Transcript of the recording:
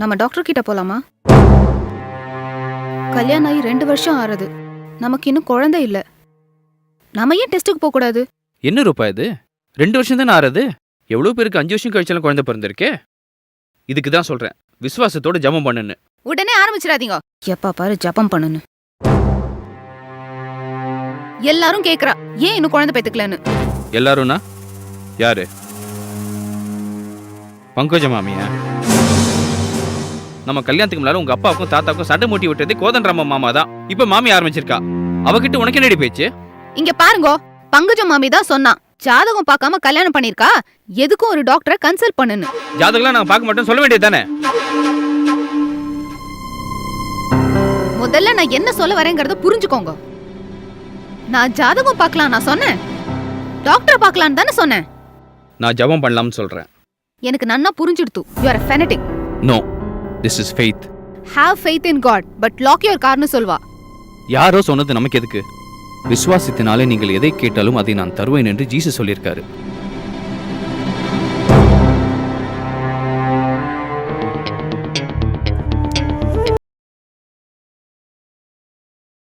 நம்ம டாக்டர் கிட்ட போலாமா? கல்யாணம் ஆகி 2 வருஷம் ஆறுது. நமக்கு இன்னும் குழந்தை இல்ல. நாம ஏன் டெஸ்ட்டுக்கு போக கூடாது? என்ன ரூபா இது? 2 வருஷம் தானே ஆறுது. எவ்வளவு பேருக்கு 5 வருஷம் கழிச்சாலும் குழந்தை பிறந்திருக்கே. இதுக்கு தான் சொல்றேன், விசுவாசத்தோட ஜெபம் பண்ணுன்னு. உடனே ஆரம்பிச்சிடாதீங்க. எப்பா பாரு ஜெபம் பண்ணுன்னு. எல்லாரும் கேக்குறா, ஏன் இன்னும் குழந்தை பெத்துக்கலன்னு. எல்லாரும்னா யாரு? பங்கஜ மாமியா? நம்ம கல்யாணத்துக்கு முன்னால உங்க அப்பாவுக்கும் தாத்தாவுக்கும் சண்டை மூட்டி விட்டது கோதண்டராம மாமா தான். இப்ப மாமி ஆரம்பிச்சிருக்கா. அவகிட்ட உனக்கு என்னடி பேச்சு? இங்க பாருங்கோ, பங்கஜம் மாமி தான் சொன்னா, ஜாதகம் பார்க்காம கல்யாணம் பண்ணிருக்கா, எதுக்கும் ஒரு டாக்டரை கன்சல்ட் பண்ணுன்னு. ஜாதகம்லாம் நான் பார்க்க மாட்டேன்னு சொல்ல வேண்டியது தானே? முதல்ல நான் என்ன சொல்ல வரேங்கிறத புரிஞ்சுக்கோங்க. நான் ஜாதகம் பார்க்கலாம் நான் சொன்னேன், டாக்டர் பார்க்கலான்னு தானே சொன்னேன். நான் ஜெபம் பண்ணலாம்னு சொல்றேன். எனக்கு நன்னா புரிஞ்சிடுத்து. You are a fanatic. No, this is faith. Have faith in God, but lock your carன்னு சொல்வா. யாரோ சொன்னது நமக்கு எதுக்கு? விசுவாசத்தினாலே நீங்கள் எதை கேட்டாலும் அதை நான் தருவேன் என்று ஜீசஸ் சொல்லியிருக்காரு.